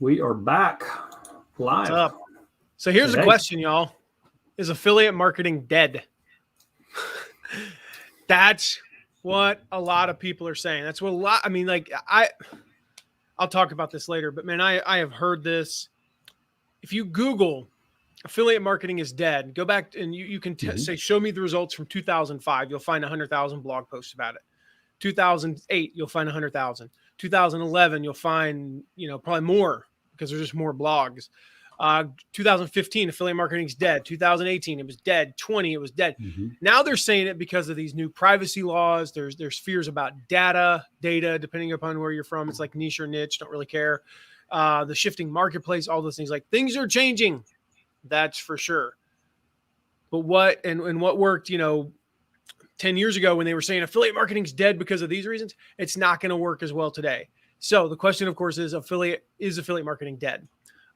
We are back What's live. up? So here's Today. a question, y'all. Is affiliate marketing dead? That's what a lot of people are saying. That's what a lot, I'll talk about this later, but man, I have heard this. If you Google affiliate marketing is dead, go back and you can say, show me the results from 2005. You'll find 100,000 blog posts about it. 2008, you'll find 100,000. 2011, you'll find, probably more because there's just more blogs. 2015, affiliate marketing is dead. 2018, it was dead. 20, it was dead. Now they're saying it because of these new privacy laws. There's fears about data, depending upon where you're from. It's like niche or niche, don't really care. The shifting marketplace, all those things. Like, things are changing. That's for sure. But what worked, 10 years ago when they were saying affiliate marketing is dead because of these reasons, it's not going to work as well today. So the question, of course, is affiliate marketing dead?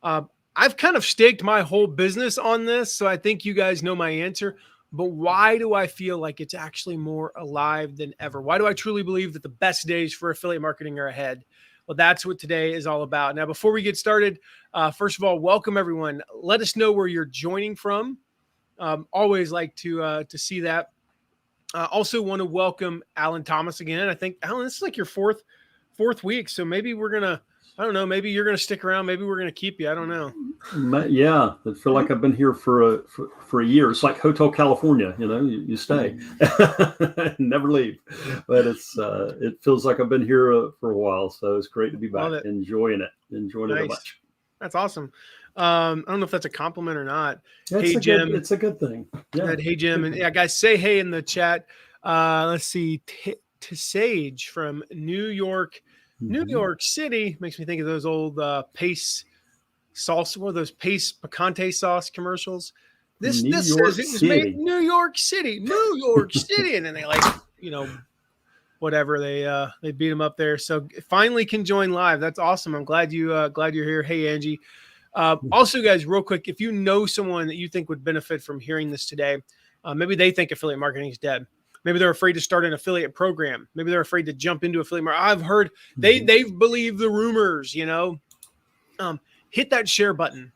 I've kind of staked my whole business on this, so I think you guys know my answer. But why do I feel like it's actually more alive than ever? Why do I truly believe that the best days for affiliate marketing are ahead? Well, that's what today is all about. Now, before we get started, first of all, welcome everyone. Let us know where you're joining from. Always like to see that. Also want to welcome Alan Thomas again. I think, Alan, this is like your fourth week. So maybe we're going to, I don't know, maybe you're going to stick around. Maybe we're going to keep you. I don't know. Yeah. I feel like I've been here for a year. It's like Hotel California, you stay, never leave, but it feels like I've been here for a while. So it's great to be back, enjoying it a bunch. That's awesome. I don't know if that's a compliment or not. Hey, Jim. It's a good thing. Yeah. Hey, Jim. And yeah, guys, say hey in the chat. Let's see. Sage from New York City. Makes me think of those old Pace sauce, one of those Pace picante sauce commercials. This says it was made in New York City. And then they whatever, they beat them up there. So finally can join live. That's awesome. I'm glad you're here. Hey, Angie. Also, guys, real quick, if you know someone that you think would benefit from hearing this today, maybe they think affiliate marketing is dead. Maybe they're afraid to start an affiliate program. Maybe they're afraid to jump into affiliate marketing. I've heard they believe the rumors, hit that share button,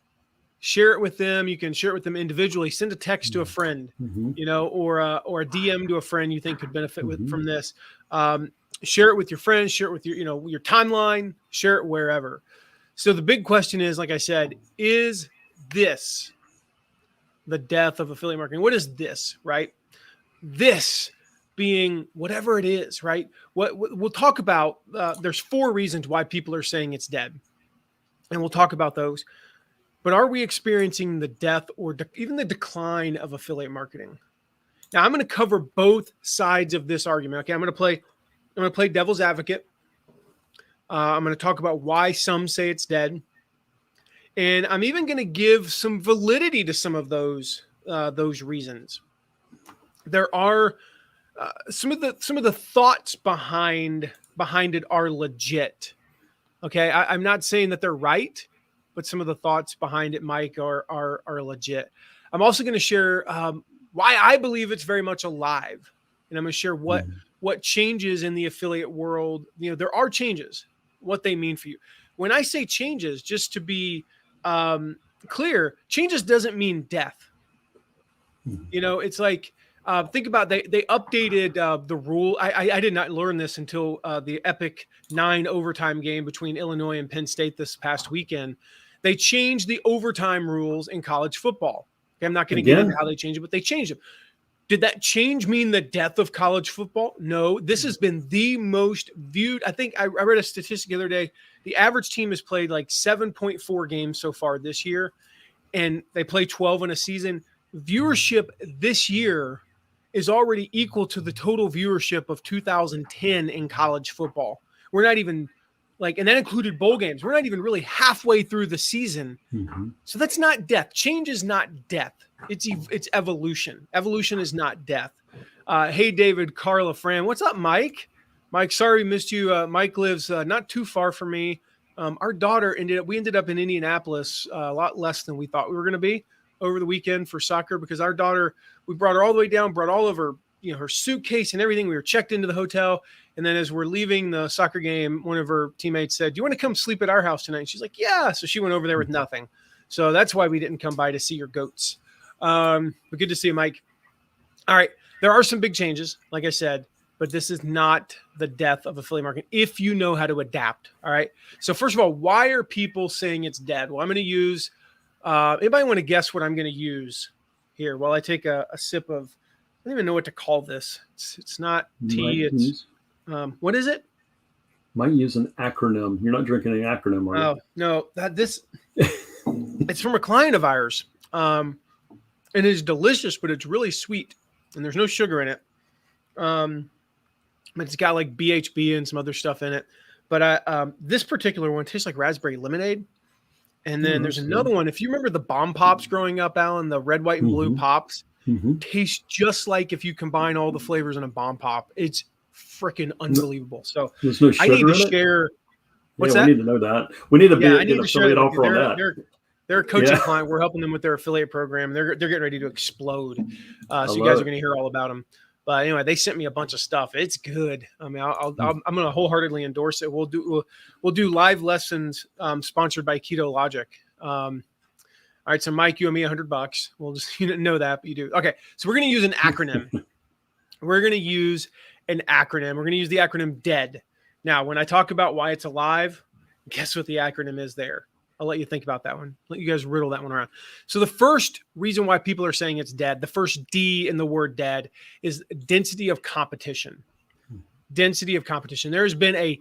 share it with them. You can share it with them individually, send a text to a friend, or a DM to a friend you think could benefit from this. Share it with your friends, share it with your timeline, share it wherever. So the big question is, like I said, is this the death of affiliate marketing? What is this, right? This being whatever it is, right? What we'll talk about, there's 4 reasons why people are saying it's dead. And we'll talk about those. But are we experiencing the death or even the decline of affiliate marketing? Now, I'm going to cover both sides of this argument. Okay, I'm going to play devil's advocate. I'm going to talk about why some say it's dead. And I'm even going to give some validity to some of those reasons. There are some of the thoughts behind it are legit. Okay, I'm not saying that they're right, but some of the thoughts behind it, Mike, are legit. I'm also going to share why I believe it's very much alive, and I'm going to share what changes in the affiliate world. There are changes. What they mean for you. When I say changes, just to be clear, changes doesn't mean death. It's like, think about they updated the rule. I did not learn this until the epic 9 overtime game between Illinois and Penn State this past weekend. They changed the overtime rules in college football. Okay, I'm not going to get into how they changed it, but they changed them. Did that change mean the death of college football? No, this has been the most viewed. I think I read a statistic the other day. The average team has played like 7.4 games so far this year, and they play 12 in a season. Viewership this year is already equal to the total viewership of 2010 in college football. We're not even and that included bowl games. We're not even really halfway through the season. So that's not death. Change is not death. It's evolution. Evolution is not death. Hey, David, Carla, Fran. What's up, Mike? Mike, sorry we missed you. Mike lives not too far from me. Our daughter ended up in Indianapolis a lot less than we thought we were going to be over the weekend for soccer, because our daughter, we brought her all the way down, brought all of her her suitcase and everything. We were checked into the hotel. And then as we're leaving the soccer game, one of her teammates said, "Do you want to come sleep at our house tonight?" And she's like, "Yeah." So she went over there with nothing. So that's why we didn't come by to see your goats. But good to see you, Mike. All right. There are some big changes, like I said, but this is not the death of affiliate marketing if you know how to adapt. All right. So first of all, why are people saying it's dead? Well, I'm going to use, anybody want to guess what I'm going to use here while I take a sip of, I don't even know what to call this. It's not tea. It's, what is it? Might use an acronym. You're not drinking an acronym, are you? Oh, no, it's from a client of ours. And it's delicious, but it's really sweet and there's no sugar in it. But it's got like BHB and some other stuff in it. But this particular one tastes like raspberry lemonade. And then there's another one. If you remember the bomb pops growing up, Alan, the red, white, and blue pops, taste just like if you combine all the flavors in a bomb pop. It's freaking unbelievable. So there's no sugar I need to in it? share. What's yeah, that? We need to know that. We need to Yeah, I get need to share affiliate that. offer on that. They're a coaching client. We're helping them with their affiliate program. They're getting ready to explode. So you guys are going to hear all about them. But anyway, they sent me a bunch of stuff. It's good. I mean, I'm going to wholeheartedly endorse it. We'll do live lessons sponsored by Keto Logic. All right, so Mike, you owe me $100. We'll just you didn't know that, but you do. Okay, so we're going to use an acronym. We're going to use an acronym. We're going to use the acronym DEAD. Now, when I talk about why it's alive, guess what the acronym is there? I'll let you think about that one. Let you guys riddle that one around. So the first reason why people are saying it's dead, the first D in the word dead, is density of competition. Density of competition. There has been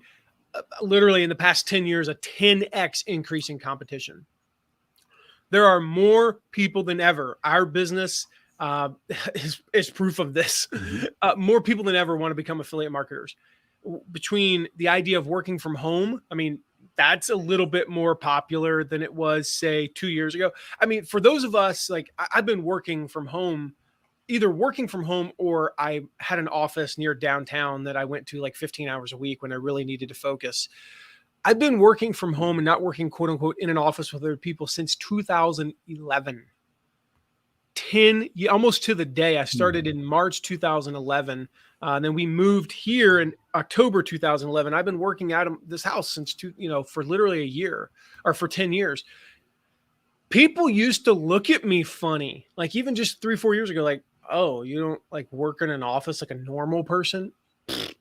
literally in the past 10 years, a 10x increase in competition. There are more people than ever. Our business is proof of this. More people than ever want to become affiliate marketers. Between the idea of working from home, I mean, that's a little bit more popular than it was, say, 2 years ago. I mean, for those of us, like I've been working from home, either working from home or I had an office near downtown that I went to like 15 hours a week when I really needed to focus. I've been working from home and not working, quote unquote, in an office with other people since 2011. Almost to the day. I started in March 2011. And then we moved here in October 2011. I've been working out of this house since for literally a year or for 10 years. People used to look at me funny, like even just 3-4 years ago, like, "Oh, you don't like work in an office like a normal person?"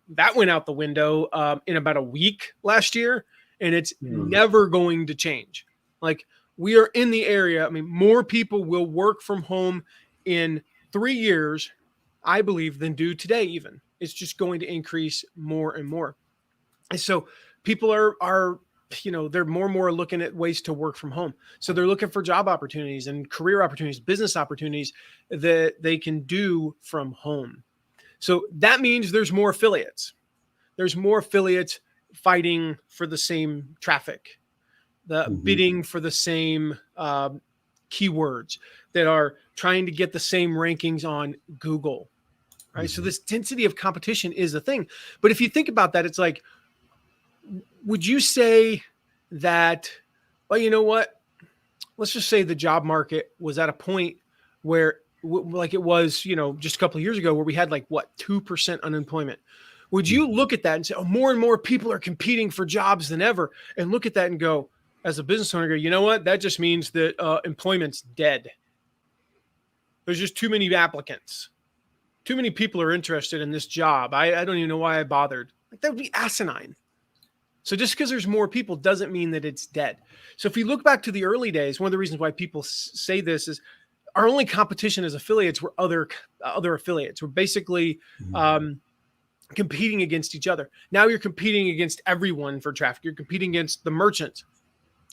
That went out the window in about a week last year, and it's never going to change. Like we are in the area. I mean, more people will work from home in 3 years, I believe, than do today. Even it's just going to increase more and more. And so people are they're more and more looking at ways to work from home. So they're looking for job opportunities and career opportunities, business opportunities that they can do from home. So that means there's more affiliates. There's more affiliates fighting for the same traffic, bidding for the same keywords, that are trying to get the same rankings on Google, right? So this density of competition is a thing. But if you think about that, it's like, would you say that, well, you know what? Let's just say the job market was at a point where like it was, just a couple of years ago where we had like 2% unemployment. Would you look at that and say, oh, more and more people are competing for jobs than ever, and look at that and go, as a business owner, you know what? That just means that employment's dead. There's just too many applicants. Too many people are interested in this job. I don't even know why I bothered. Like that would be asinine. So just because there's more people doesn't mean that it's dead. So if you look back to the early days, one of the reasons why people say this is our only competition as affiliates were other affiliates. We're basically competing against each other. Now you're competing against everyone for traffic. You're competing against the merchants.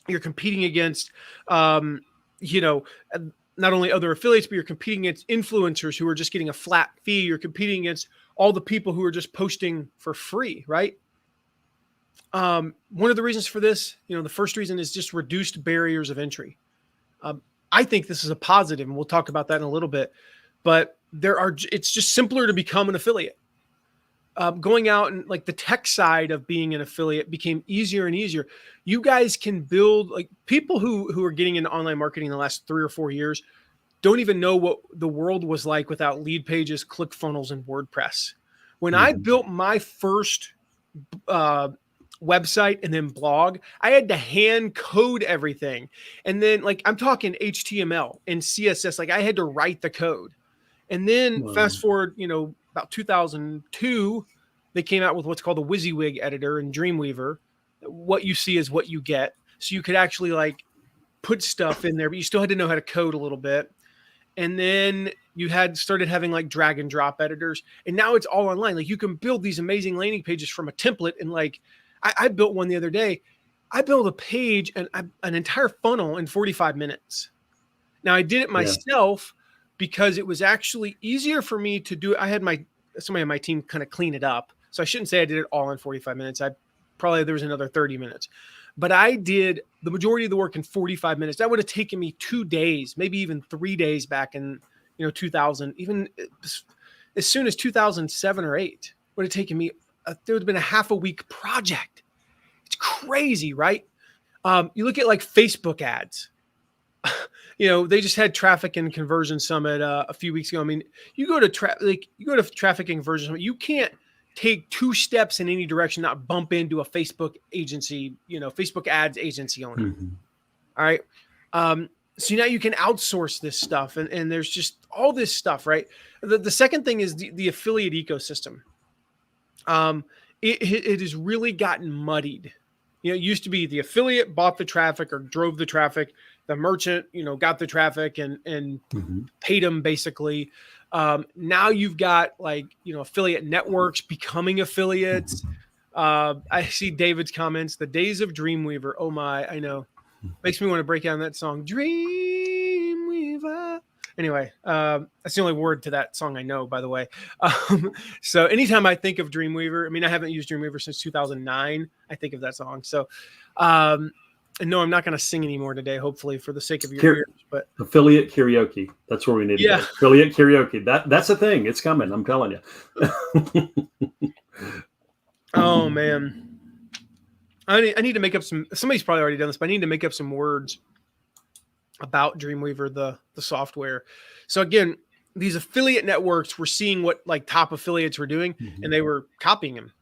You're competing against, not only other affiliates, but you're competing against influencers who are just getting a flat fee. You're competing against all the people who are just posting for free, right? One of the reasons for this, the first reason is just reduced barriers of entry. I think this is a positive, and we'll talk about that in a little bit, but it's just simpler to become an affiliate. Going out and like the tech side of being an affiliate became easier and easier. You guys can build, like people who are getting into online marketing in the last 3 or 4 years, don't even know what the world was like without lead pages, ClickFunnels, and WordPress. When I built my first website and then blog, I had to hand code everything. And then like, I'm talking HTML and CSS, like I had to write the code. And then fast forward, about 2002, they came out with what's called the WYSIWYG editor in Dreamweaver. What you see is what you get. So you could actually like put stuff in there, but you still had to know how to code a little bit. And then you had started having like drag and drop editors, and now it's all online. Like you can build these amazing landing pages from a template. And like, I built one the other day. I built a page and an entire funnel in 45 minutes. Now I did it myself because it was actually easier for me to do. I had somebody on my team kind of clean it up. So I shouldn't say I did it all in 45 minutes. There was another 30 minutes, but I did the majority of the work in 45 minutes. That would have taken me 2 days, maybe even 3 days back in, 2000, even as soon as 2007 or 8 would have taken me, there would have been a half a week project. It's crazy, right? You look at like Facebook ads, they just had Traffic and Conversion Summit a few weeks ago. I mean, you go to Traffic and Conversion Summit, you can't take 2 steps in any direction, not bump into a Facebook agency, Facebook ads agency owner. All right. So now you can outsource this stuff, and there's just all this stuff, right? The second thing is the affiliate ecosystem. It has really gotten muddied. It used to be the affiliate bought the traffic or drove the traffic. The merchant, got the traffic and paid them basically. Now you've got like, affiliate networks becoming affiliates. I see David's comments, the days of Dreamweaver. Oh my, I know. Makes me want to break down that song. Dreamweaver. Anyway, that's the only word to that song I know, by the way. So anytime I think of Dreamweaver, I mean, I haven't used Dreamweaver since 2009. I think of that song. So, and no, I'm not going to sing anymore today, hopefully, for the sake of your ears. But affiliate karaoke, that's where we need to go. Affiliate karaoke, that's a thing. It's coming. I'm telling you. Oh man, I need to make up some. Somebody's probably already done this, but I need to make up some words about Dreamweaver, the software. So again, these affiliate networks were seeing what like top affiliates were doing, and they were copying them.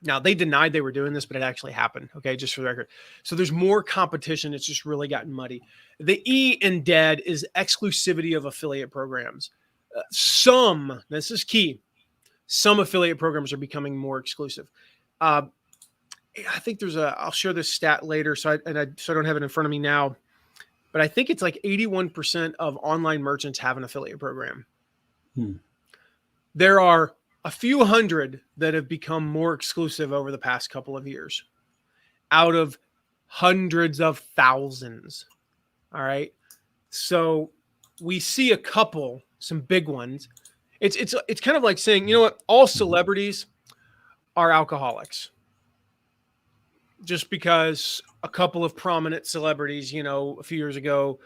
Now they denied they were doing this, but it actually happened. Okay. Just for the record. So there's more competition. It's just really gotten muddy. The E in DEAD is exclusivity of affiliate programs. This is key. Some affiliate programs are becoming more exclusive. I think I'll share this stat later. So I don't have it in front of me now, but I think it's like 81% of online merchants have an affiliate program. There are a few hundred that have become more exclusive over the past couple of years out of hundreds of thousands. All right. So we see a couple, some big ones. It's kind of like saying, all celebrities are alcoholics. Just because a couple of prominent celebrities, a few years ago,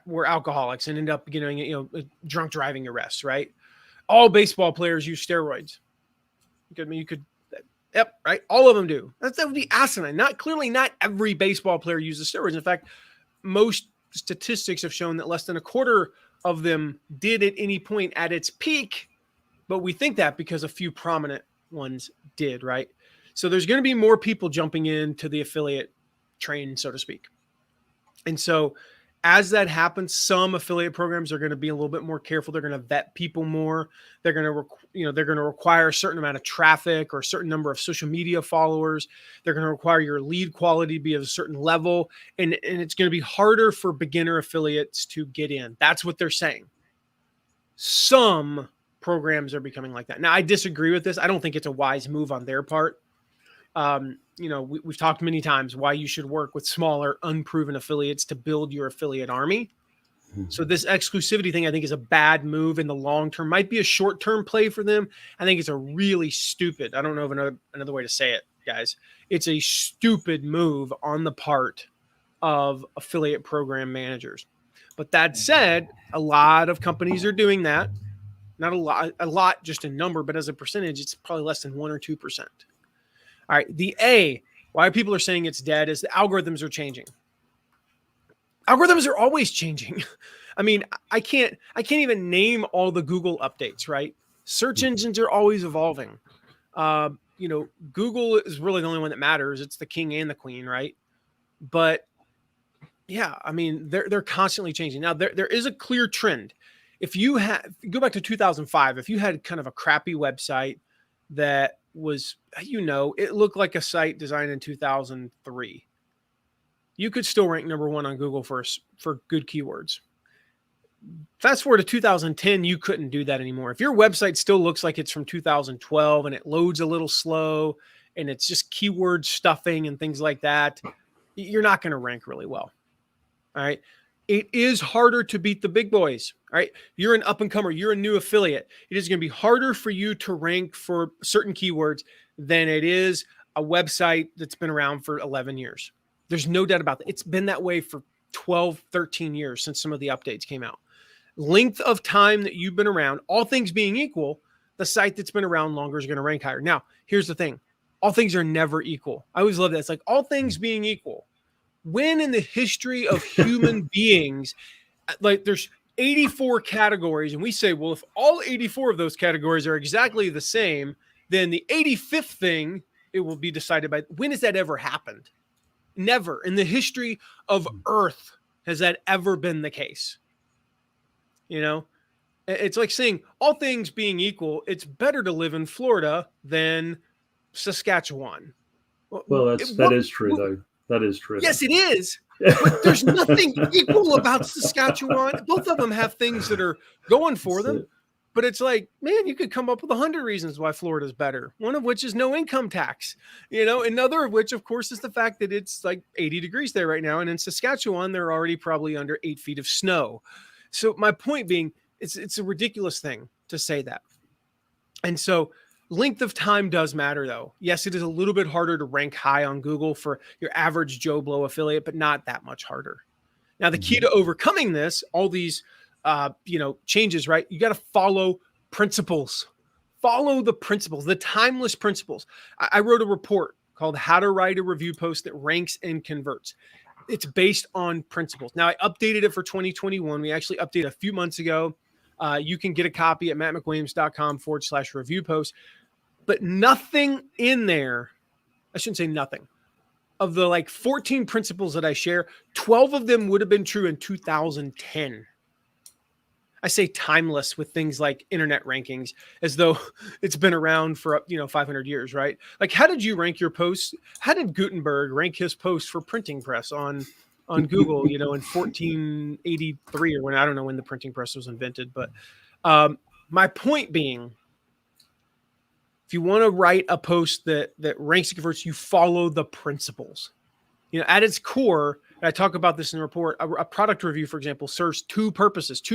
were alcoholics and end up getting, drunk driving arrests, right? All baseball players use steroids. Yep, right. All of them do. That would be asinine. Not every baseball player uses steroids. In fact, most statistics have shown that less than a quarter of them did at any point at its peak. But we think that because a few prominent ones did, right? So there's going to be more people jumping into the affiliate train, so to speak. And so as that happens, some affiliate programs are going to be a little bit more careful. They're going to vet people more. They're going to, they're going to require a certain amount of traffic or a certain number of social media followers. They're going to require your lead quality to be of a certain level. And it's going to be harder for beginner affiliates to get in. That's what they're saying. Some programs are becoming like that. Now, I disagree with this. I don't think it's a wise move on their part. We've talked many times why you should work with smaller, unproven affiliates to build your affiliate army. So this exclusivity thing, I think, is a bad move in the long term. Might be a short-term play for them. I think it's a really stupid, I don't know of another way to say it, guys. It's a stupid move on the part of affiliate program managers. But that said, a lot of companies are doing that. Not a lot just in number, but as a percentage, it's probably less than 1 or 2%. All right. The A, why people are saying it's dead, is the algorithms are changing. Algorithms are always changing. I mean, I can't even name all the Google updates, right? Search engines are always evolving. Google is really the only one that matters. It's the king and the queen, right? But yeah, I mean, they're constantly changing. Now there is a clear trend. If you go back to 2005, if you had kind of a crappy website that was, it looked like a site designed in 2003, you could still rank number one on Google for good keywords. Fast forward to 2010, you couldn't do that anymore. If your website still looks like it's from 2012 and it loads a little slow and it's just keyword stuffing and things like that, you're not going to rank really well. All right. It is harder to beat the big boys. All right. You're an up and comer. You're a new affiliate. It is going to be harder for you to rank for certain keywords than it is a website that's been around for 11 years. There's no doubt about that. It's been that way for 12, 13 years since some of the updates came out. Length of time that you've been around, all things being equal, the site that's been around longer is going to rank higher. Now, here's the thing. All things are never equal. I always love that. It's like all things being equal. When in the history of human beings, like there's 84 categories, and we say, well, if all 84 of those categories are exactly the same, then the 85th thing, it will be decided by. When has that ever happened? Never. In the history of Earth has that ever been the case. It's like saying, all things being equal, it's better to live in Florida than Saskatchewan. Well, that is true, though. That is true. Yes, it is. But there's nothing equal about Saskatchewan. Both of them have things that are going for them. But it's like, man, you could come up with 100 reasons why Florida is better. One of which is no income tax, another of which, of course, is the fact that it's like 80 degrees there right now. And in Saskatchewan, they're already probably under 8 feet of snow. So my point being, it's a ridiculous thing to say that. And so length of time does matter, though. Yes, it is a little bit harder to rank high on Google for your average Joe Blow affiliate, but not that much harder. Now, the key to overcoming this, all these changes, right? You got to follow principles. Follow the principles, the timeless principles. I wrote a report called How to Write a Review Post That Ranks and Converts. It's based on principles. Now, I updated it for 2021. We actually updated a few months ago. You can get a copy at mattmcwilliams.com/review post. But nothing in there, I shouldn't say nothing, of the 14 principles that I share, 12 of them would have been true in 2010. I say timeless with things like internet rankings as though it's been around for 500 years, right? Like, how did you rank your posts? How did Gutenberg rank his posts for printing press on Google, in 1483 or when, I don't know when the printing press was invented. But my point being, if you want to write a post that ranks and converts, you follow the principles. At its core, and I talk about this in the report, a product review, for example, serves two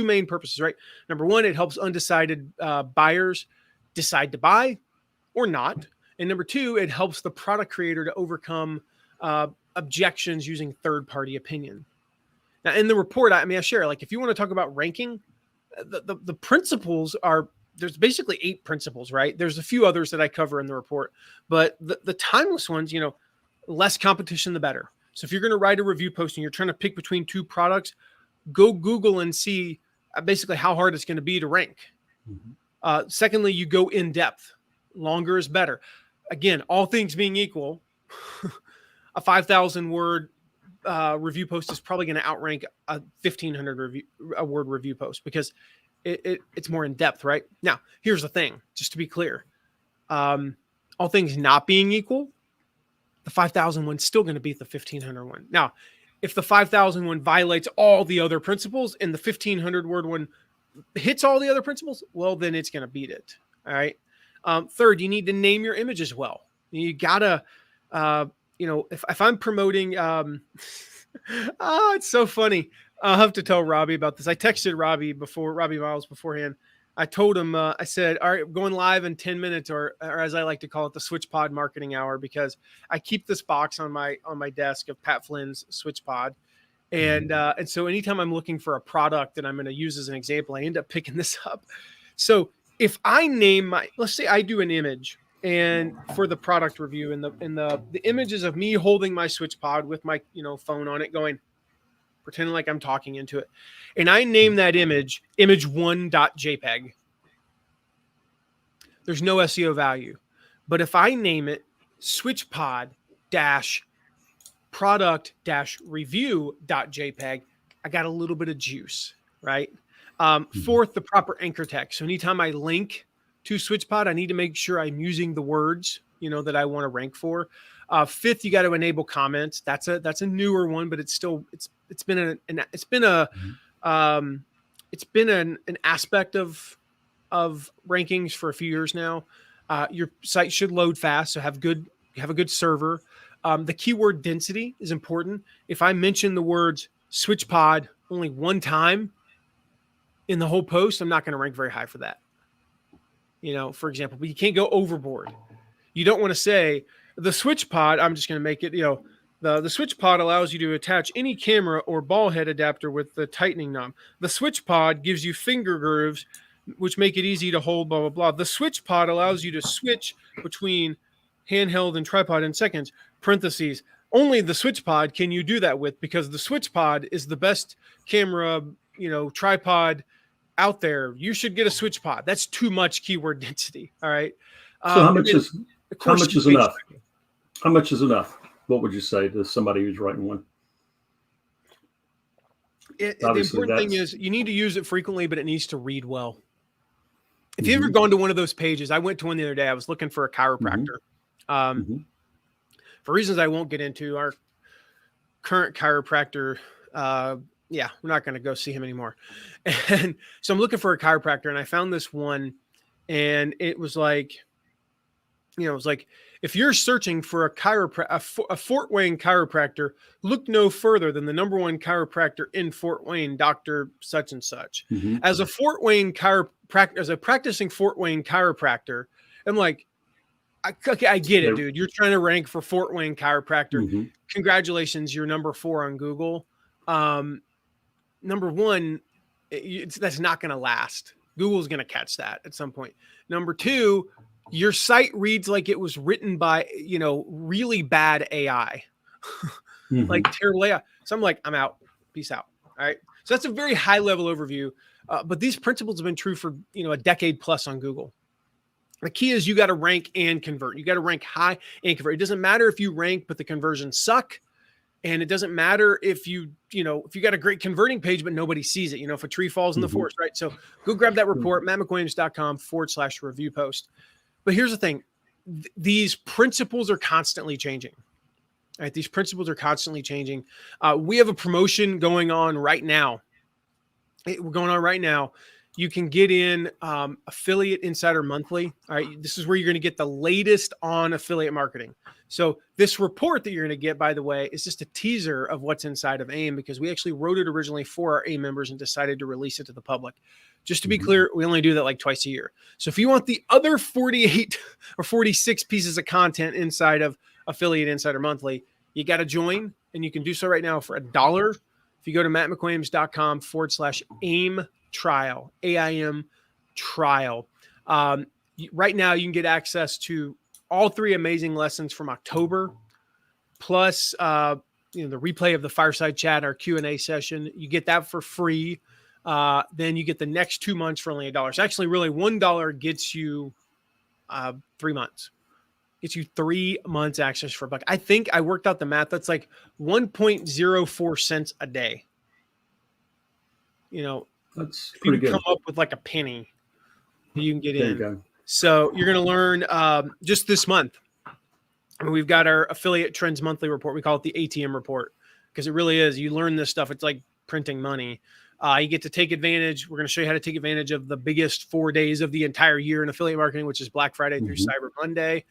main purposes, right? Number one, it helps undecided buyers decide to buy or not. And number two, it helps the product creator to overcome objections using third-party opinion. Now, in the report, I share, if you want to talk about ranking, the principles are, there's basically 8 principles, right? There's a few others that I cover in the report, but the timeless ones, less competition, the better. So if you're going to write a review post and you're trying to pick between 2 products, go Google and see basically how hard it's going to be to rank. Mm-hmm. Secondly, you go in depth. Longer is better. Again, all things being equal, a 5,000 word review post is probably going to outrank a 1,500 word review post because it's more in depth, right? Now, here's the thing, just to be clear. All things not being equal, the 5,000 one's still going to beat the 1,500 one. Now, if the 5,000 one violates all the other principles and the 1,500 word one hits all the other principles, well, then it's going to beat it. All right. Third, you need to name your images well. You gotta, if I'm promoting, it's so funny. I'll have to tell Robbie about this. I texted Robbie Miles beforehand. I told him, I said, all right, going live in 10 minutes, or as I like to call it, the Switch Pod marketing hour, because I keep this box on my desk of Pat Flynn's Switch Pod. And so anytime I'm looking for a product that I'm going to use as an example, I end up picking this up. So if I name let's say I do an image and for the product review, and the image is of me holding my Switch Pod with my, phone on it going, pretending like I'm talking into it. And I name that image image1.jpg. There's no SEO value. But if I name it switchpod-product-review.jpg, I got a little bit of juice, right? Fourth, the proper anchor text. So anytime I link to SwitchPod, I need to make sure I'm using the words, that I want to rank for. Fifth, you got to enable comments. That's a newer one, but it's been an aspect of rankings for a few years now. Your site should load fast, so have a good server. The keyword density is important. If I mention the words SwitchPod only one time in the whole post, I'm not going to rank very high for that. For example, but you can't go overboard. You don't want to say the SwitchPod. I'm just going to make it, the SwitchPod allows you to attach any camera or ball head adapter with the tightening knob. The SwitchPod gives you finger grooves, which make it easy to hold, blah, blah, blah. The SwitchPod allows you to switch between handheld and tripod in seconds, parentheses. Only the SwitchPod can you do that with, because the SwitchPod is the best camera, tripod out there. You should get a SwitchPod. That's too much keyword density. All right. So how much is enough? How much is enough? What would you say to somebody who's writing one? The important thing is you need to use it frequently, but it needs to read well. If you've ever gone to one of those pages, I went to one the other day. I was looking for a chiropractor. For reasons I won't get into, our current chiropractor, we're not going to go see him anymore. And so I'm looking for a chiropractor, and I found this one, and it was like, if you're searching for a Fort Wayne chiropractor, look no further than the number one chiropractor in Fort Wayne, Dr. Such and Such. As a practicing Fort Wayne chiropractor, I'm like, okay, I get it, dude. You're trying to rank for Fort Wayne chiropractor. Congratulations, you're number 4 on Google. Number 1, that's not going to last. Google's going to catch that at some point. Number 2, your site reads like it was written by, really bad AI, like terrible AI. So I'm like, I'm out. Peace out. All right. So that's a very high level overview. But these principles have been true for, a decade plus on Google. The key is you got to rank and convert. You got to rank high and convert. It doesn't matter if you rank, but the conversions suck. And it doesn't matter if you got a great converting page, but nobody sees it, if a tree falls in the forest, right? So go grab that report, mattmcwilliams.com/review post. But here's the thing. These principles are constantly changing. Right? These principles are constantly changing. We have a promotion going on right now. You can get in Affiliate Insider Monthly. All right. This is where you're going to get the latest on affiliate marketing. So this report that you're going to get, by the way, is just a teaser of what's inside of AIM, because we actually wrote it originally for our AIM members and decided to release it to the public. Just to be clear, we only do that like twice a year. So if you want the other 48 or 46 pieces of content inside of Affiliate Insider Monthly, you got to join, and you can do so right now for $1. If you go to mattmcwilliams.com/AIM trial, AIM trial. Right now you can get access to all 3 amazing lessons from October, plus the replay of the fireside chat, our Q&A session. You get that for free. Then you get the next 2 months for only $1. Actually, really, $1 gets you 3 months. Gets you 3 months access for $1. I think I worked out the math. That's like 1.04 cents a day. That's pretty good. Come up with like a penny you can get in. So you're going to learn just this month. We've got our Affiliate Trends Monthly report. We call it the ATM report, because it really is. You learn this stuff. It's like printing money. You get to take advantage. We're going to show you how to take advantage of the biggest 4 days of the entire year in affiliate marketing, which is Black Friday through Cyber Monday.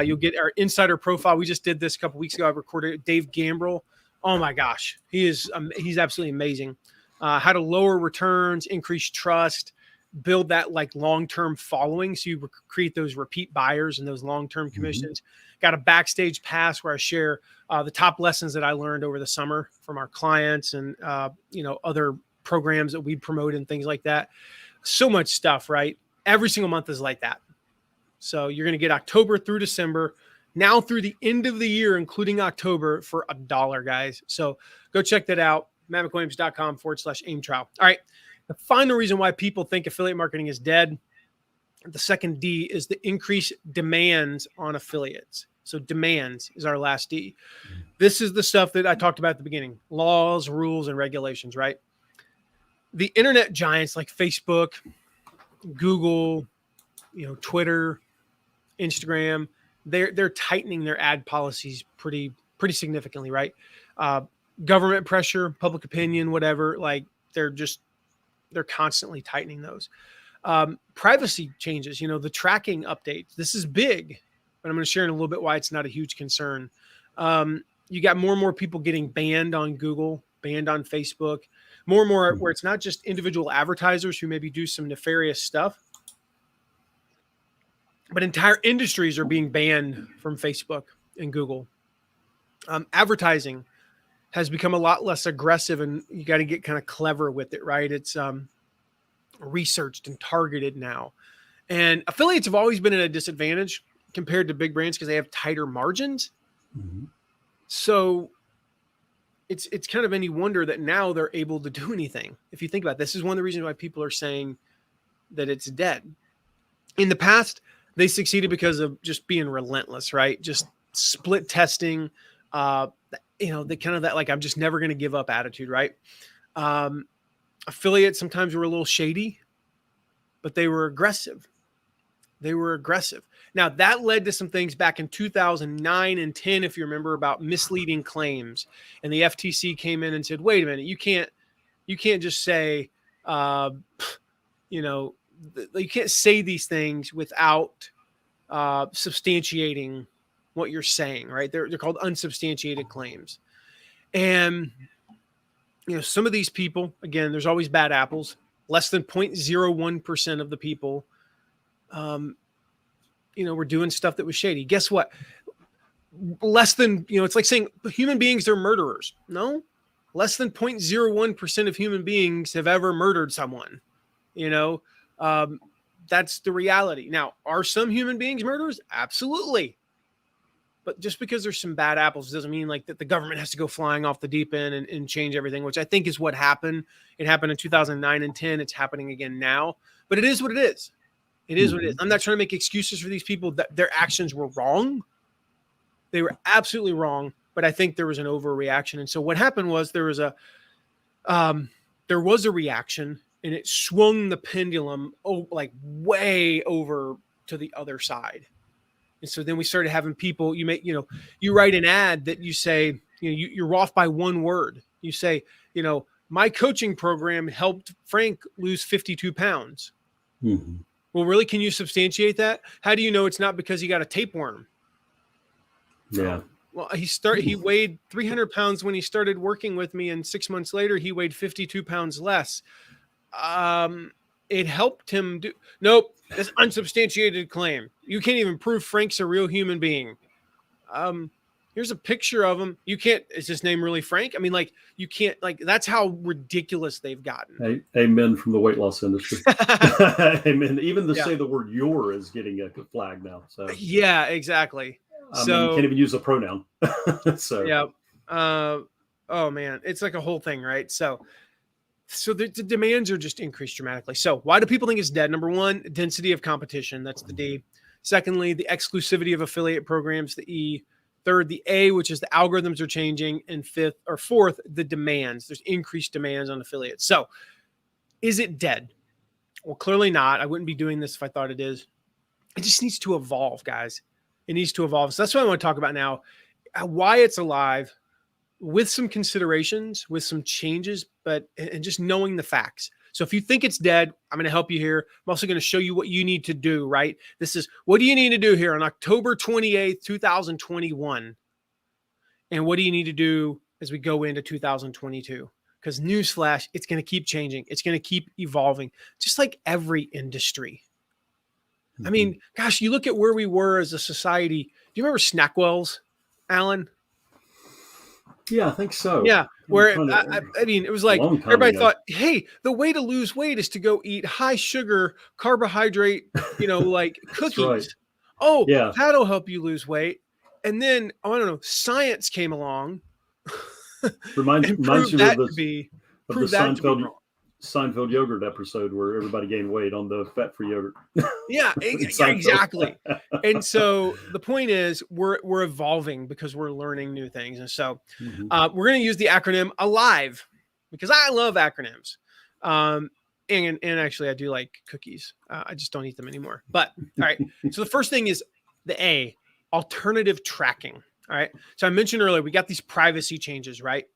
You'll get our insider profile. We just did this a couple weeks ago. I recorded Dave Gambrell. Oh my gosh. He's absolutely amazing. How to lower returns, increase trust, build that like long-term following. So you create those repeat buyers and those long-term commissions. Got a backstage pass where I share the top lessons that I learned over the summer from our clients and, other programs that we promote and things like that. So much stuff, right? Every single month is like that. So you're going to get October through December, now through the end of the year, including October, for $1, guys. So go check that out. mattmcwilliams.com/aim trial. All right. The final reason why people think affiliate marketing is dead, the second D, is the increased demands on affiliates. So demands is our last D. This is the stuff that I talked about at the beginning: laws, rules, and regulations, right? The internet giants like Facebook, Google, Twitter, Instagram, they're tightening their ad policies pretty significantly, right? Government pressure, public opinion, whatever, like they're constantly tightening those. Privacy changes, the tracking updates. This is big, but I'm going to share in a little bit why it's not a huge concern. You got more and more people getting banned on Google, banned on Facebook, more and more where it's not just individual advertisers who maybe do some nefarious stuff, but entire industries are being banned from Facebook and Google. Advertising has become a lot less aggressive, and you got to get kind of clever with it, right? It's researched and targeted now. And affiliates have always been at a disadvantage compared to big brands because they have tighter margins. Mm-hmm. So it's kind of any wonder that now they're able to do anything. If you think about it, this is one of the reasons why people are saying that it's dead. In the past, they succeeded because of just being relentless, right? Just split testing, the kind of that, like, I'm just never going to give up attitude, right? Affiliates sometimes were a little shady, but they were aggressive. Now, that led to some things back in 2009 and 10, if you remember, about misleading claims. And the FTC came in and said, wait a minute, you can't just say, you can't say these things without substantiating what you're saying, right? They're called unsubstantiated claims. And, some of these people, again, there's always bad apples. Less than 0.01% of the people, were doing stuff that was shady. Guess what? Less than, it's like saying human beings are murderers. No, less than 0.01% of human beings have ever murdered someone. That's the reality. Now, are some human beings murderers? Absolutely. But just because there's some bad apples doesn't mean like that the government has to go flying off the deep end and change everything, which I think is what happened. It happened in 2009 and 10. It's happening again now, but it is what it is. It is what it is. I'm not trying to make excuses for these people that their actions were wrong. They were absolutely wrong, but I think there was an overreaction. And so what happened was there was a reaction, and it swung the pendulum like way over to the other side. And so then we started having people, you write an ad that you say, you're off by one word. You say, my coaching program helped Frank lose 52 pounds. Mm-hmm. Well, really, can you substantiate that? How do you know it's not because he got a tapeworm? Yeah. Well, he weighed 300 pounds when he started working with me, and 6 months later, he weighed 52 pounds less. It helped him do. Nope, that's unsubstantiated claim. You can't even prove Frank's a real human being. Here's a picture of him. You can't. Is his name really Frank? I mean, like, you can't. Like, that's how ridiculous they've gotten. Amen from the weight loss industry. Amen. Even to say the word "your" is getting a flag now. So yeah, exactly. I mean, you can't even use a pronoun. So yeah. Oh man, it's like a whole thing, right? So the demands are just increased dramatically. So why do people think it's dead? Number one, density of competition. That's the D. Secondly, the exclusivity of affiliate programs, the E. Third, the A, which is the algorithms are changing. And fourth, the demands. There's increased demands on affiliates. So is it dead? Well, clearly not. I wouldn't be doing this if I thought it is. It just needs to evolve, guys. It needs to evolve. So that's what I want to talk about now. Why it's alive, with some considerations, with some changes, and just knowing the facts. So if you think it's dead, I'm going to help you here. I'm also going to show you what you need to do, right? This is what do you need to do here on October 28th, 2021? And what do you need to do as we go into 2022? Because newsflash, it's going to keep changing. It's going to keep evolving, just like every industry. I mean, gosh, you look at where we were as a society. Do you remember Snackwells, Alan? Yeah, I think so. Yeah, where I mean, it was like everybody thought, hey, the way to lose weight is to go eat high sugar, carbohydrate, like cookies. Right. Oh, yeah, that'll help you lose weight. And then, I don't know, science came along Reminds and reminds prove you that to be of the wrong. Seinfeld yogurt episode where everybody gained weight on the fat-free yogurt. Yeah, exactly. And so the point is we're evolving because we're learning new things. And so we're going to use the acronym ALIVE because I love acronyms. And actually I do like cookies. I just don't eat them anymore. But all right. So the first thing is the A, alternative tracking. All right. So I mentioned earlier, we got these privacy changes, right?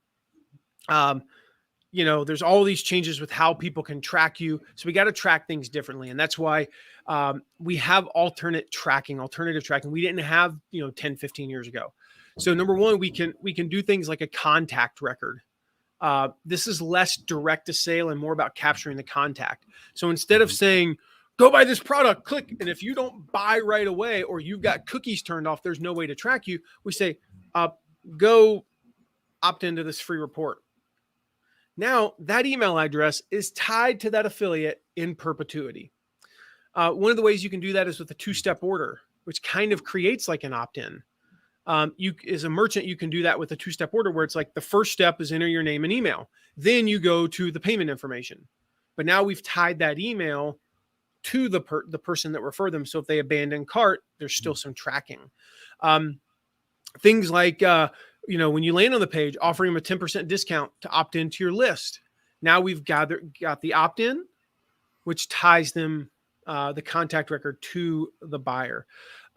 There's all these changes with how people can track you. So we got to track things differently. And that's why we have alternative tracking. We didn't have, 10, 15 years ago. So number one, we can do things like a contact record. This is less direct to sale and more about capturing the contact. So instead of saying, go buy this product, click. And if you don't buy right away, or you've got cookies turned off, there's no way to track you. We say, go opt into this free report. Now that email address is tied to that affiliate in perpetuity. One of the ways you can do that is with a two-step order, which kind of creates like an opt-in. You, as a merchant, you can do that with a two-step order where it's like the first step is enter your name and email. Then you go to the payment information. But now we've tied that email to the person that referred them. So if they abandon cart, there's still some tracking. Things like, when you land on the page, offering them a 10% discount to opt into your list. Now we've got the opt-in, which ties them, the contact record to the buyer.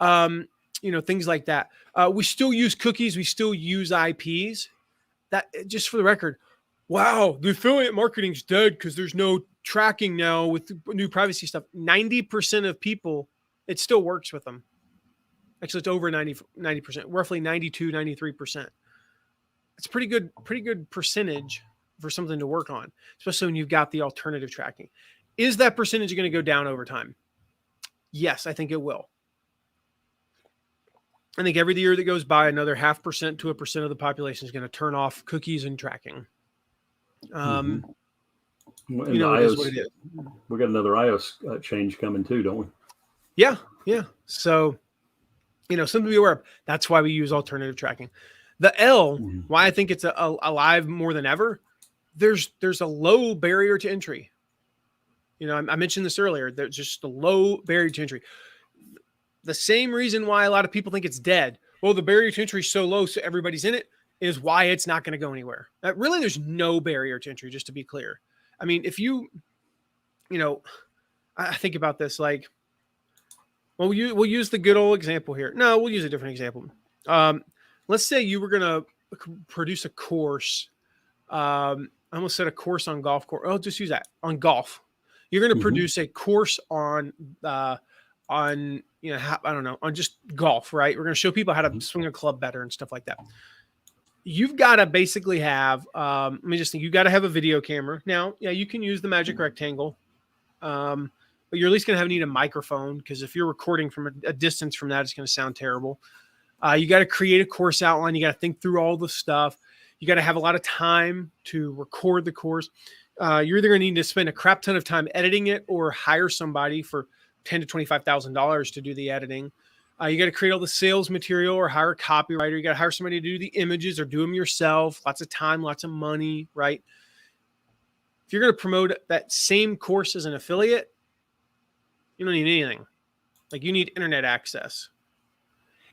Things like that. We still use cookies. We still use IPs. That, just for the record, wow, the affiliate marketing's dead because there's no tracking now with new privacy stuff. 90% of people, it still works with them. Actually, it's over 90%, roughly 92, 93%. It's pretty good percentage for something to work on, especially when you've got the alternative tracking. Is that percentage going to go down over time? Yes, I think it will. I think every year that goes by, another 0.5% to 1% of the population is going to turn off cookies and tracking. And it is what it is. We got another iOS change coming too, don't we? Yeah. So, something to be aware of. That's why we use alternative tracking. The L, why I think it's alive more than ever. There's a low barrier to entry. I mentioned this earlier. There's just a low barrier to entry. The same reason why a lot of people think it's dead. Well, the barrier to entry is so low, so everybody's in it, is why it's not going to go anywhere. Really, there's no barrier to entry, just to be clear. I mean, if I think about this, like, well, we'll use the good old example here. No, we'll use a different example. Let's say you were going to produce a course. I almost said a course on golf course. I'll just use that on golf. You're going to produce a course on on just golf, right? We're going to show people how to swing a club better and stuff like that. You've got to basically have, let me just think, you've got to have a video camera. Now, yeah, you can use the magic rectangle, but you're at least going to need a microphone, because if you're recording from a distance from that, it's going to sound terrible. You got to create a course outline. You got to think through all the stuff. You got to have a lot of time to record the course. You're either going to need to spend a crap ton of time editing it or hire somebody for $10,000 to $25,000 to do the editing. You got to create all the sales material or hire a copywriter. You got to hire somebody to do the images or do them yourself. Lots of time, lots of money, right? If you're going to promote that same course as an affiliate, you don't need anything. Like, you need internet access.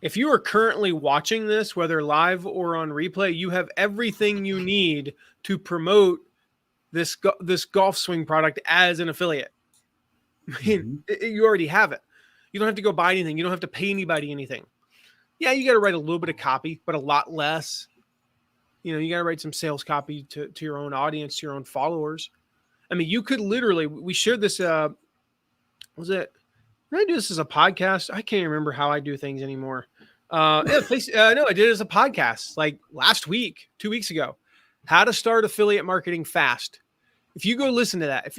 If you are currently watching this, whether live or on replay, you have everything you need to promote this golf swing product as an affiliate. I mean, you already have it. You don't have to go buy anything. You don't have to pay anybody anything. Yeah, you got to write a little bit of copy, but a lot less. You got to write some sales copy to your own audience, to your own followers. I mean, you could literally, we shared this, did I do this as a podcast? I can't remember how I do things anymore. No, I did it as a podcast like last week, 2 weeks ago. How to start affiliate marketing fast. If you go listen to that,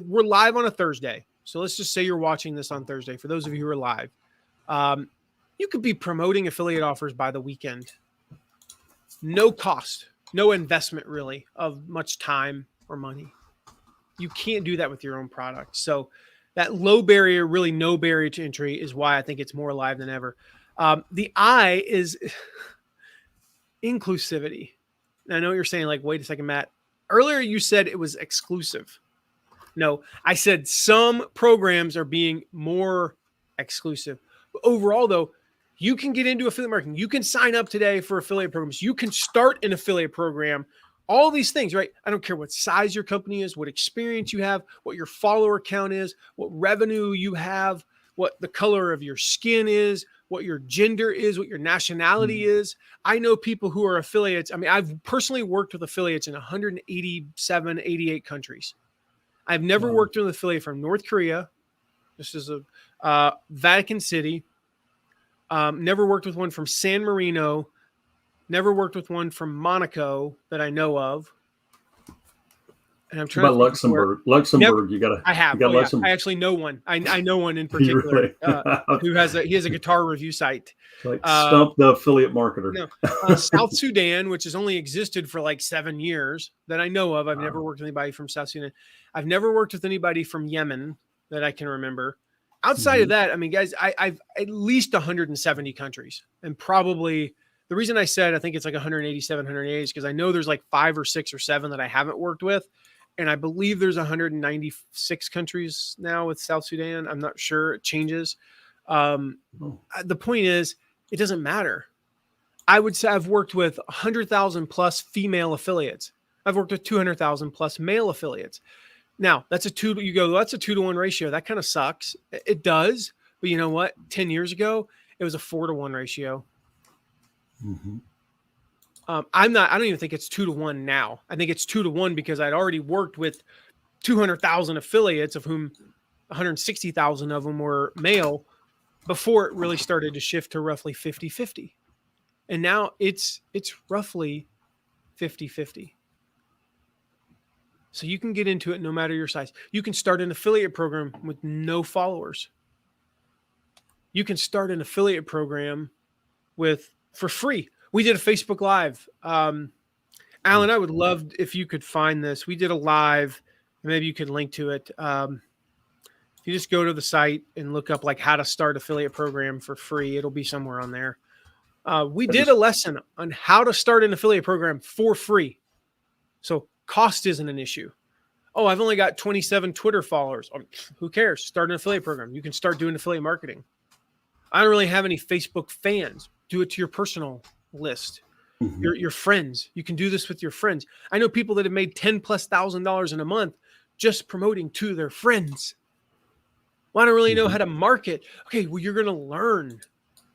we're live on a Thursday. So let's just say you're watching this on Thursday. For those of you who are live, you could be promoting affiliate offers by the weekend. No cost, no investment really of much time or money. You can't do that with your own product. So that low barrier, really no barrier to entry, is why I think it's more alive than ever. The I is inclusivity. I know you're saying like, wait a second, Matt. Earlier you said it was exclusive. No, I said some programs are being more exclusive. But overall, though, you can get into affiliate marketing. You can sign up today for affiliate programs. You can start an affiliate program. All these things, right? I don't care what size your company is, what experience you have, what your follower count is, what revenue you have, what the color of your skin is, what your gender is, what your nationality is. I know people who are affiliates. I mean, I've personally worked with affiliates in 187, 88 countries. I've never worked with an affiliate from North Korea. This is a Vatican City. Never worked with one from San Marino. Never worked with one from Monaco that I know of. And I'm trying about Luxembourg. Luxembourg, you got. I have. You got Luxembourg. I actually know one. I know one in particular who has he has a guitar review site. Like stump the affiliate marketer. No, South Sudan, which has only existed for like 7 years that I know of. I've never worked with anybody from South Sudan. I've never worked with anybody from Yemen that I can remember. Outside of that, I mean, guys, I've at least 170 countries, and probably the reason I said I think it's like 187, 180 is because I know there's like 5 or 6 or 7 that I haven't worked with. And I believe there's 196 countries now with South Sudan. I'm not sure. It changes. The point is, it doesn't matter. I would say I've worked with 100,000 plus female affiliates. I've worked with 200,000 plus male affiliates. Now, that's a 2 to 1 ratio. That kind of sucks. It does. But you know what? 10 years ago, it was a 4 to 1 ratio. Mm-hmm. I don't even think it's 2 to 1 now. I think it's 2 to 1 because I'd already worked with 200,000 affiliates, of whom 160,000 of them were male, before it really started to shift to roughly 50-50. And now it's roughly 50-50. So you can get into it no matter your size. You can start an affiliate program with no followers. You can start an affiliate program for free. We did a Facebook Live. Alan, I would love if you could find this. We did a live. Maybe you could link to it. If you just go to the site and look up like how to start affiliate program for free, it'll be somewhere on there. We did a lesson on how to start an affiliate program for free. So cost isn't an issue. Oh, I've only got 27 Twitter followers. Who cares? Start an affiliate program. You can start doing affiliate marketing. I don't really have any Facebook fans. Do it to your personal list. Your friends. You can do this with your friends. I know people that have made $10,000+ in a month just promoting to their friends. Well, I don't really know how to market. Okay, well, you're going to learn.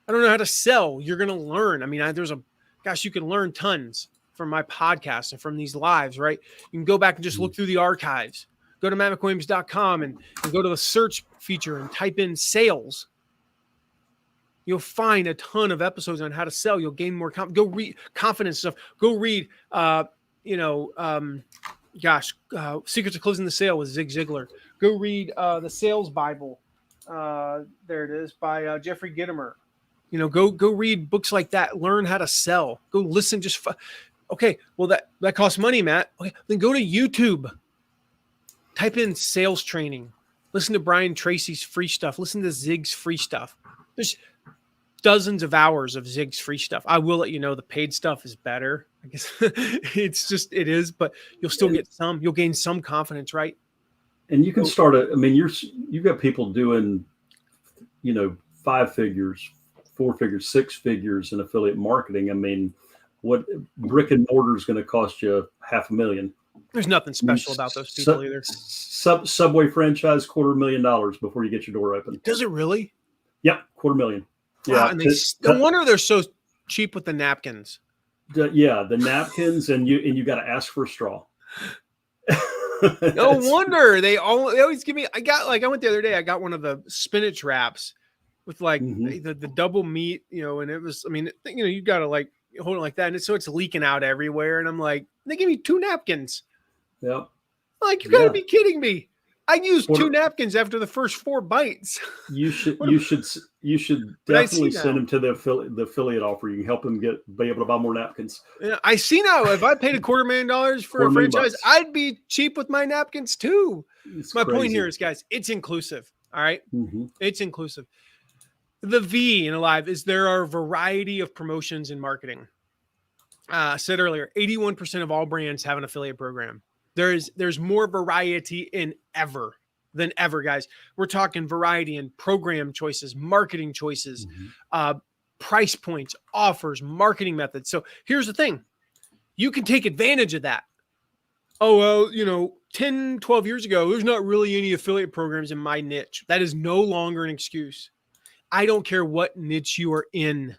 I don't know how to sell. You're going to learn. I mean, you can learn tons from my podcast and from these lives, right? You can go back and just look through the archives. Go to mattmcwilliams.com and go to the search feature and type in sales. You'll find a ton of episodes on how to sell. You'll gain more go read confidence stuff. Go read, Secrets of Closing the Sale with Zig Ziglar. Go read the Sales Bible. There it is by Jeffrey Gitomer. Go read books like that. Learn how to sell. Go listen. Okay, well that costs money, Matt. Okay, then go to YouTube. Type in sales training. Listen to Brian Tracy's free stuff. Listen to Zig's free stuff. There's dozens of hours of Zig's free stuff. I will let you know the paid stuff is better. I guess it is, but you'll still get you'll gain some confidence, right? And you can start you've got people doing, 5 figures, 4 figures, 6 figures in affiliate marketing. I mean, what brick and mortar is going to cost you $500,000. There's nothing special about those people either. Subway franchise, $250,000 before you get your door open. Does it really? Yep, $250,000. Yeah, wow, and no wonder they're so cheap with the napkins. The napkins, and you got to ask for a straw. No wonder they always give me. I went the other day. I got one of the spinach wraps with the double meat, and it was. I mean, you got to hold it like that, and so it's leaking out everywhere. And I'm like, they give me 2 napkins. Yep. Like, you got to be kidding me. I used 2 napkins after the first 4 bites. You should definitely send them to the affiliate offer. You can help them be able to buy more napkins. Yeah, I see now. If I paid $250,000 for a franchise, I'd be cheap with my napkins too. My point here is, guys, it's inclusive. All right, It's inclusive. The V in Alive is there are a variety of promotions in marketing. said earlier, 81% of all brands have an affiliate program. There's more variety than ever, guys. We're talking variety in program choices, marketing choices, price points, offers, marketing methods. So here's the thing. You can take advantage of that. Oh, well, 10, 12 years ago, there's not really any affiliate programs in my niche. That is no longer an excuse. I don't care what niche you are in.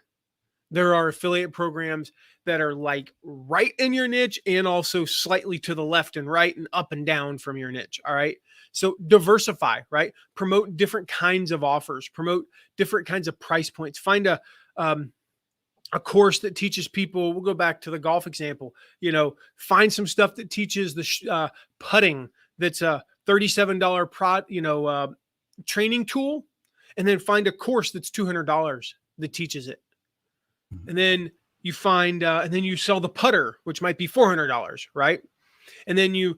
There are affiliate programs that are like right in your niche and also slightly to the left and right and up and down from your niche. All right. So diversify, right? Promote different kinds of offers, promote different kinds of price points. Find a course that teaches people. We'll go back to the golf example, find some stuff that teaches the putting. That's a $37 training tool. And then find a course that's $200 that teaches it. And then you find, and then you sell the putter, which might be $400, right? And then you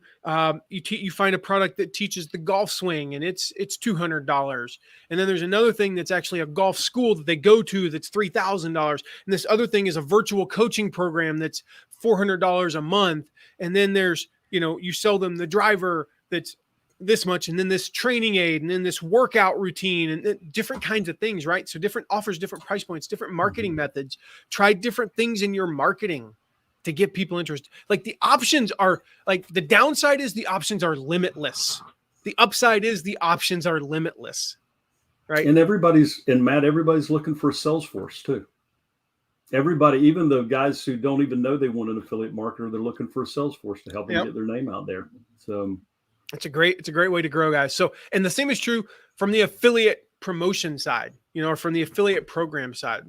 find a product that teaches the golf swing, and it's $200. And then there's another thing that's actually a golf school that they go to that's $3,000. And this other thing is a virtual coaching program that's $400 a month. And then there's, you sell them the driver that's this much, and then this training aid, and then this workout routine, and different kinds of things, right? So different offers, different price points, different marketing methods. Try different things in your marketing to get people interested. Like the options are like, the downside is the options are limitless. The upside is the options are limitless, right? And Matt, everybody's looking for a sales force too. Everybody, even the guys who don't even know they want an affiliate marketer, they're looking for a sales force to help them get their name out there. So it's a great way to grow, guys. So, and the same is true from the affiliate promotion side, or from the affiliate program side.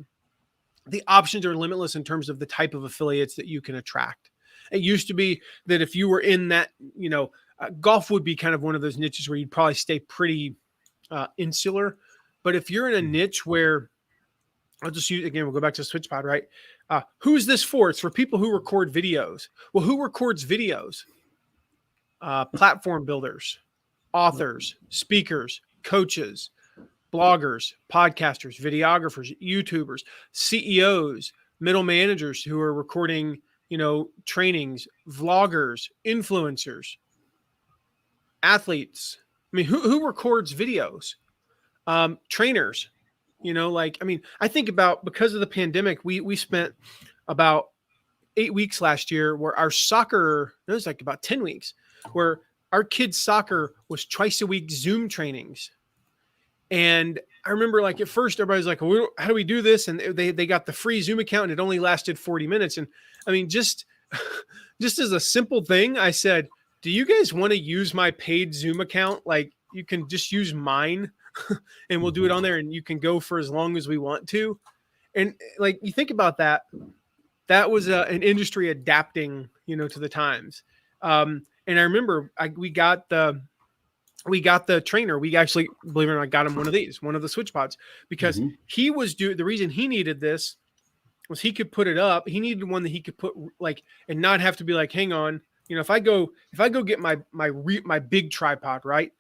The options are limitless in terms of the type of affiliates that you can attract. It used to be that if you were in that, golf would be kind of one of those niches where you'd probably stay pretty insular. But if you're in a niche where, we'll go back to SwitchPod, right? Who's this for? It's for people who record videos. Well, who records videos? Platform builders, authors, speakers, coaches, bloggers, podcasters, videographers, YouTubers, CEOs, middle managers who are recording, trainings, vloggers, influencers, athletes. I mean, who records videos? Trainers, I think about, because of the pandemic, we spent about 8 weeks last year where our soccer, it was like about 10 weeks, where our kids' soccer was twice a week Zoom trainings. And I remember, like, at first everybody's like, well, how do we do this? And they got the free Zoom account, and it only lasted 40 minutes. And I mean, just as a simple thing, I said, do you guys want to use my paid Zoom account? Like, you can just use mine and we'll do it on there, and you can go for as long as we want to. And like, you think about that, that was an industry adapting, to the times. And I remember we got the trainer. We actually, believe it or not, got him one of the SwitchPods, because he was the reason he needed this was he could put it up. He needed one that he could put and not have to be like, hang on, if I go get my big tripod, right?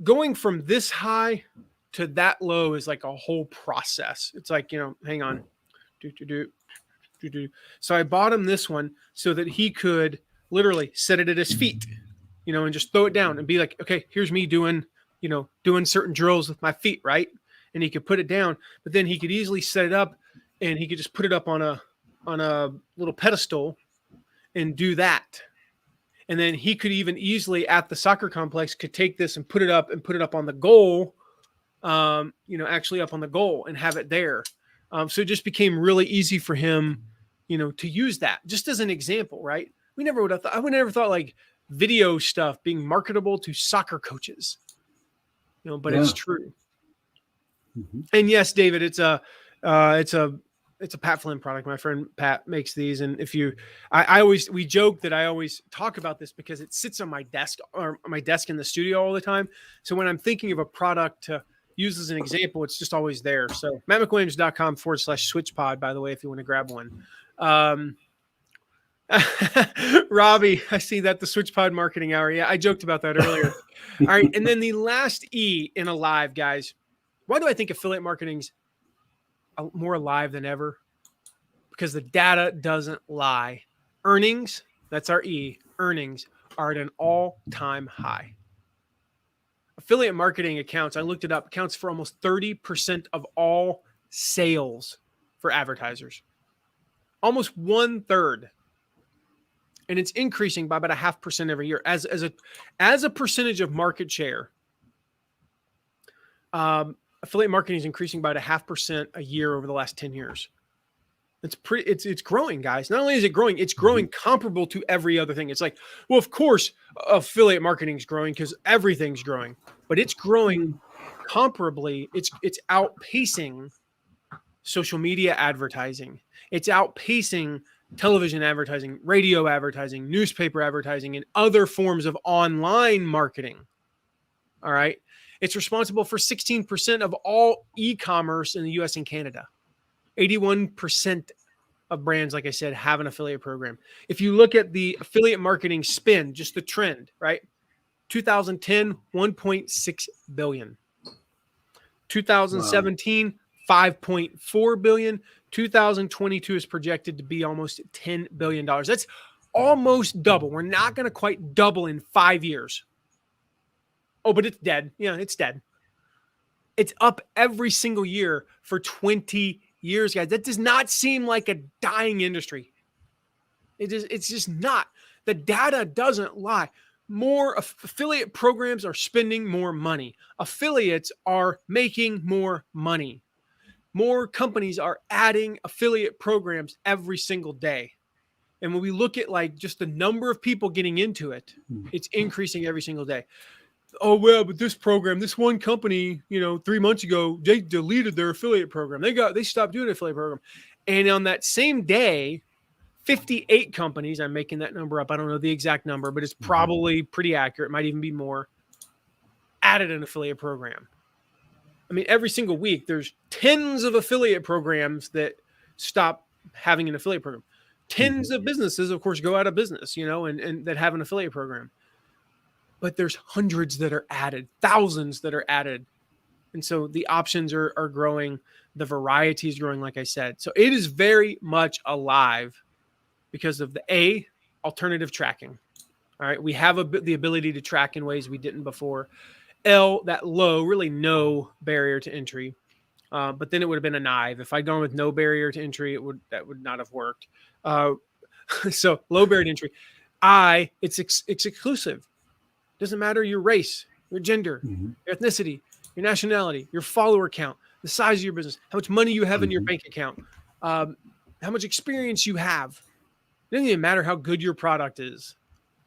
Going from this high to that low is like a whole process. It's like, hang on. So I bought him this one so that he could literally set it at his feet, and just throw it down and be like, okay, here's me doing certain drills with my feet, right? And he could put it down, but then he could easily set it up, and he could just put it up on a little pedestal and do that. And then he could even easily, at the soccer complex, could take this and put it up on the goal, actually up on the goal, and have it there. So it just became really easy for him, to use that, just as an example, right? I would never thought like video stuff being marketable to soccer coaches, but it's true. And yes, David, it's a Pat Flynn product. My friend Pat makes these. And we joke that I always talk about this because it sits on my desk in the studio all the time. So when I'm thinking of a product to use as an example, it's just always there. So mattmcwilliams.com/SwitchPod, by the way, if you want to grab one. Robbie, I see that, the SwitchPod marketing hour. Yeah, I joked about that earlier. All right. And then the last E in alive, guys. Why do I think affiliate marketing's more alive than ever? because the data doesn't lie. Earnings, that's our E, earnings are at an all-time high. Affiliate marketing accounts, I looked it up, accounts for almost 30% of all sales for advertisers. Almost 1/3. And it's increasing by about 0.5% every year as a percentage of market share. Affiliate marketing is increasing by 0.5% a year over the last 10 years. It's growing, guys. Not only is it growing, it's growing comparable to every other thing. It's like, well, of course, affiliate marketing is growing because everything's growing, but it's growing comparably. It's outpacing social media advertising. It's outpacing television advertising, radio advertising, newspaper advertising, and other forms of online marketing. All right. It's responsible for 16% of all e-commerce in the US and Canada. 81% of brands, like I said, have an affiliate program. If you look at the affiliate marketing spend, just the trend, right? 2010, 1.6 billion. 2017, 5.4 billion. 2022 is projected to be almost $10 billion. That's almost double. We're not going to quite double in 5 years. Oh, but it's dead. Yeah, it's dead. It's up every single year for 20 years, guys. That does not seem like a dying industry. It's just not. The data doesn't lie. More affiliate programs are spending more money. Affiliates are making more money. More companies are adding affiliate programs every single day. And when we look at like just the number of people getting into it, it's increasing every single day. Oh, well, but this program, this one company, 3 months ago, they deleted their affiliate program. They stopped doing an affiliate program. And on that same day, 58 companies, I'm making that number up. I don't know the exact number, but it's probably pretty accurate. It might even be more, added an affiliate program. I mean, every single week, there's tens of affiliate programs that stop having an affiliate program. Tens of businesses, of course, go out of business, and that have an affiliate program. But there's hundreds that are added, thousands that are added. And so the options are growing. The variety is growing, like I said. So it is very much alive because of the alternative tracking. All right. We have the ability to track in ways we didn't before. That low, really no barrier to entry. But then it would have been a knife. If I'd gone with no barrier to entry, that would not have worked. So low barrier to entry. It's exclusive. Doesn't matter your race, your gender, your ethnicity, your nationality, your follower count, the size of your business, how much money you have in your bank account, how much experience you have. It doesn't even matter how good your product is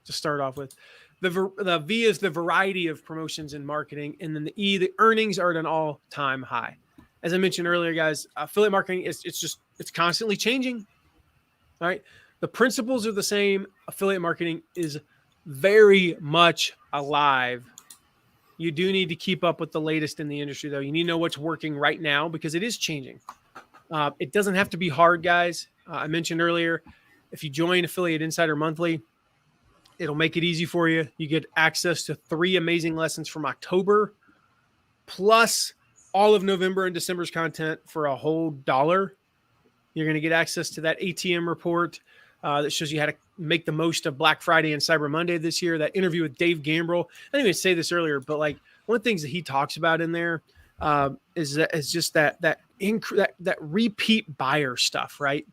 to start off with. The V is the variety of promotions and marketing. And then the E, the earnings are at an all-time high. As I mentioned earlier, guys, affiliate marketing, it's constantly changing. All right. The principles are the same. Affiliate marketing is very much alive. You do need to keep up with the latest in the industry, though. You need to know what's working right now because it is changing. It doesn't have to be hard, guys. I mentioned earlier, if you join Affiliate Insider Monthly, it'll make it easy for you. You get access to 3 amazing lessons from October, plus all of November and December's content for a whole $1. You're going to get access to that ATM report that shows you how to make the most of Black Friday and Cyber Monday this year. That interview with Dave Gambrill. I didn't even say this earlier, but like one of the things that he talks about in there is just that repeat buyer stuff, right?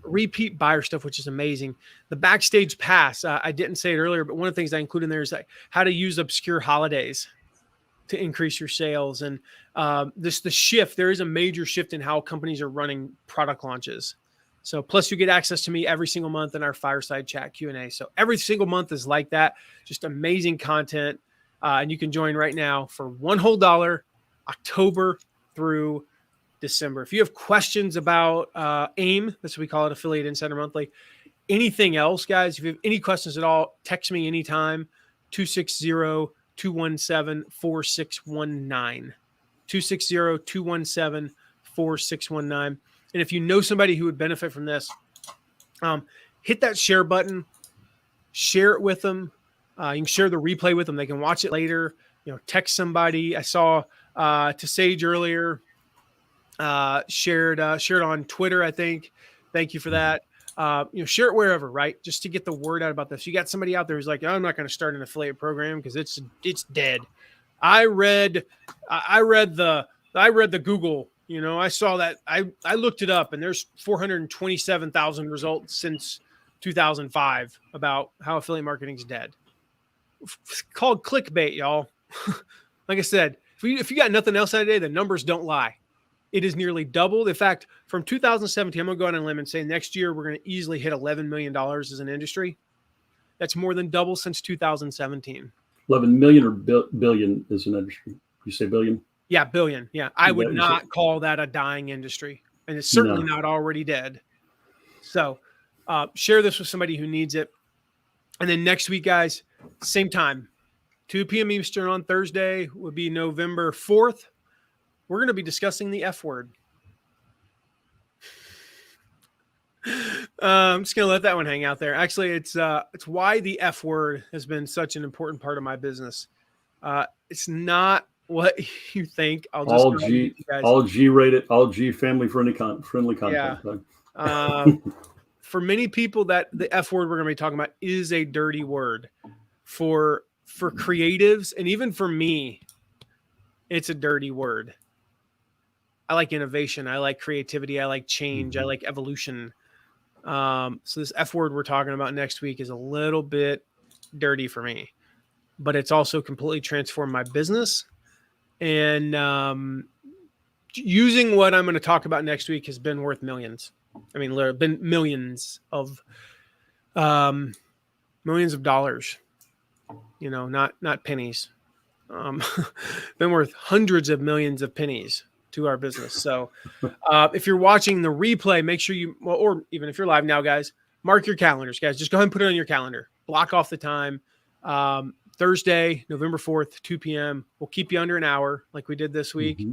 Repeat buyer stuff, which is amazing. The backstage pass. I didn't say it earlier, but one of the things I include in there is like how to use obscure holidays to increase your sales. And the shift, there is a major shift in how companies are running product launches. So plus you get access to me every single month in our fireside chat Q&A. So every single month is like that. Just amazing content. And you can join right now for $1 whole, October through December. If you have questions about AIM, that's what we call it, Affiliate Insider Monthly. Anything else, guys, if you have any questions at all, text me anytime, 260-217-4619. 260-217-4619. And if you know somebody who would benefit from this, hit that share button, share it with them. You can share the replay with them. They can watch it later. Text somebody. I saw to Sage earlier, shared on Twitter, I think, Thank you for that. Share it wherever, right? Just to get the word out about this. You got somebody out there who's like, I'm not going to start an affiliate program because it's dead. I read the Google, I saw that. I looked it up and there's 427,000 results since 2005 about how affiliate marketing is dead. It's called clickbait, y'all. Like I said, if you got nothing else out of today, the numbers don't lie. It is nearly doubled. In fact, from 2017, I'm going to go on a limb and say next year we're going to easily hit $11 million as an industry. That's more than double since 2017. 11 million or billion is an industry. You say billion? Yeah, billion. Yeah, I would not call that a dying industry, and it's certainly not already dead. So share this with somebody who needs it. And then next week, guys, same time, 2 p.m. Eastern on Thursday will be November 4th. We're going to be discussing the F word. I'm just going to let that one hang out there. Actually, it's why the F word has been such an important part of my business. It's not what you think. I'll just all G-rated, all G family-friendly content. Yeah. For many people, that the F word we're going to be talking about is a dirty word. For creatives, and even for me, it's a dirty word. I like innovation. I like creativity. I like change. I like evolution. So this F word we're talking about next week is a little bit dirty for me, but it's also completely transformed my business. And using what I'm going to talk about next week has been worth millions. I mean, there have been millions of dollars, not pennies. Been worth hundreds of millions of pennies to our business. So if you're watching the replay, make sure or even if you're live now, guys, mark your calendars, guys. Just go ahead and put it on your calendar. Block off the time. Thursday, November 4th, 2 p.m. We'll keep you under an hour like we did this week.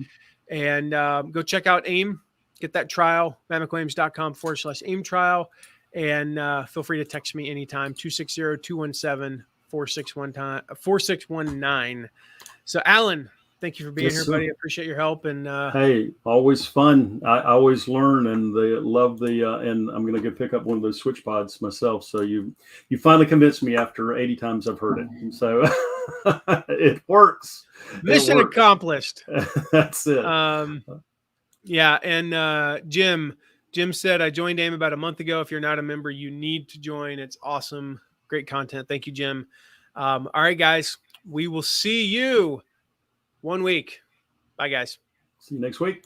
And go check out AIM. Get that trial, mammothclaims.com/AIM trial. And feel free to text me anytime, 260-217-4619. So, Alan, thank you for being here, buddy. I appreciate your help. And hey, always fun. I always learn, and love and I'm going to go pick up one of those switch pods myself. So you finally convinced me after 80 times I've heard it. And so it works. Mission accomplished. That's it. Yeah. And Jim said, I joined AIM about a month ago. If you're not a member, you need to join. It's awesome. Great content. Thank you, Jim. All right, guys, we will see you 1 week. Bye, guys. See you next week.